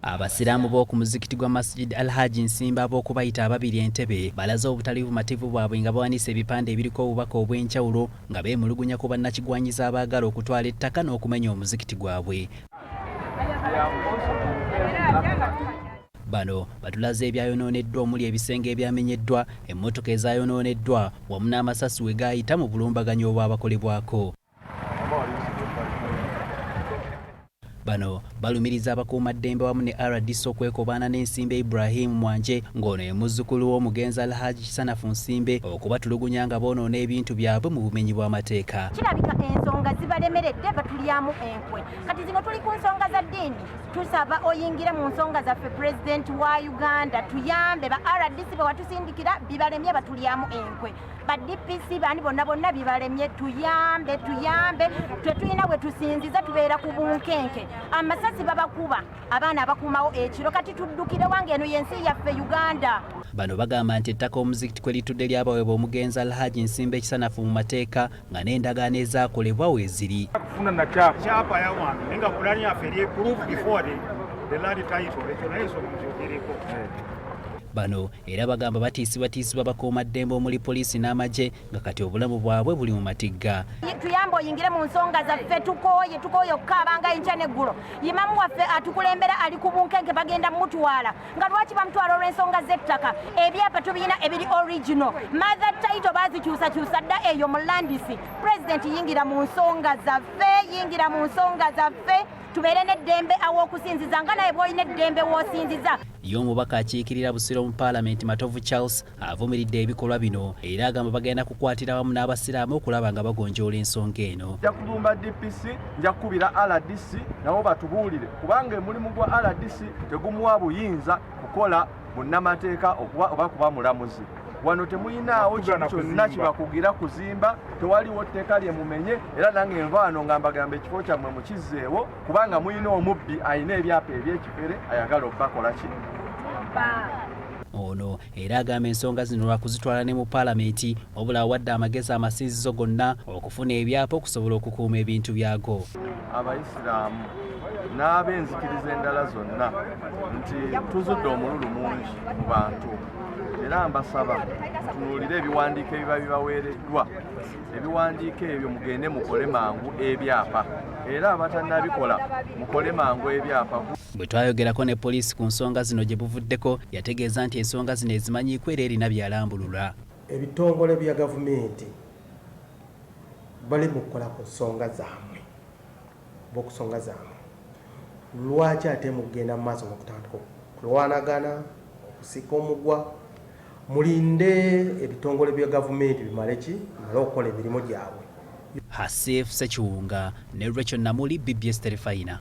Abasiraamu b'oku muzikiti gwa Masjid Alhaji Nsimba ab'okubayita ababiri Entebbe balaze obutali bumativu bwabwe nga bawanise ebipande ebiriko obubaka obw'enjawulo nga beemulugunya ku bannakigwanyiza abaagala okutwala ettaka n'okumenya omuzikiti gwabwe. Bano batulaze ebyayonooneddwa omuli ebisenge ebyamenyeddwa, emmotoka ezayonooneddwa wamu n'amasasi we gaayita mu bulumbaganyi obwabakolebwako. Bano balumiriza abakuumaddembe wamu ne RDC okwekobaana n'Ensimbe Ibrahim Mwanje ng'ono ye muzzukulu w'omugenzi Alhaji Sanafu Nsimbe okubatulugunya nga boonoona ebintu byabwe mu bumenyi bw'amateeka. Kirabika ensonga zibalemeredde batulyamu enkwe. Kati zino tuli ku nsonga za ddiini. Tusaba oyingire mu nsonga zaffe Pulezidenti wa Uganda tuyambe ba RDC be watusindikira bibalemye batulyamu enkwe. Ba DPC bani bonna bibalemye tuyambe. Tetulina bwe tusinziza tubeera ku bunkenke. Amasasi babakuba abaana abakuumawo ekiro kati tuddukire wange eno yensi yaffe Uganda. Bano bagamba nti ettaka omuzikiti kwe litudde lyabaweebwa omugenzi Alhaji Nsimbe ekisanafu mu mateeka nga n'endagaano ezaakolebwa weeziri. Kufuna na kyapa ya wange nenga kulani yaffe eri proof before the land title ekyo naye nsonga mukyogireko. Bano era bagamba batiisibwa bakuumaddembe omuli poliisi n'amagye nga kati obulamu bwabwe buli mu matigga. Tuyambe oyingire mu nsonga zaffe tukooye okukaabanga enkya n'eggulo. Imamu waffe atukulembera ali ku bunkenke bagenda mutwala nga lwaki bamutwala olw'ensonga z'ettaka. Ebyapa tubiyina ebiri original. Mother title bazikyusakyusa dda eyo mu landisi. Pulezidenti yingira mu nsonga zaffe. Tubeere n'eddembe aw'okusinziza nga naye bw'olina eddembe w'osinziza. Ly'omubaka akiikirira Busiro mu Paalamenti Matovu Charles avumiridde ebikolwa bino era agamba bagenda kukwatira wamu n'abasiraamu okulaba nga bagonjoola ensonga eno. Nja kulumba DPC, nja kukubira RDC nabo batubuulire kubanga omulimu gwa RDC tegumuwa buyinza kukola munnamateeka oba kuba mulamuzi. Wano temuyinaawo kyonna kibakugira kuzimba, tewaliwo tteeka lyemumenye era nange enva wano nga mbagamba ekifo kyammwe mukizzeewo kubanga muyina omubbi ayina ebyapa ebyekifere ayagala okubakola kino. Ono era agamba ensonga zino lwakuzitwala ne mu Paalamenti wabula awadde amagezi amasinzizo gonna okufuna ebyapa okusobola okukuuma ebintu byago. Abayisiraamu n'ab'enzikiriza endala zonna nti tuzudde omululu mungi mu bantu. Era mbasaba mutunuulire ebiwandiiko ebiba bibaweereddwa. Ebiwandiiko ebyo mugende mukole mangu ebyapa. Era abatannabikola mukole mangu ebyapa. Bwe twayogerako ne poliisi ku nsonga zino gye buvuddeko yategeeza nti ensonga zino ezimanyiiko era erina byalambulula. Ebitongole bya gavumenti bali mu kukola ku nsonga zammwe. B'okusonga zammwe. Lwaki ate mugenda mu maaso n'okutandika kulwanagana, okusika omugwa? Mulinde ebitongole bya gavumenti bimale okukola emirimu gyabwe. Hasif Sekiwunga ne Rachel Namuli, BBS Terefayina.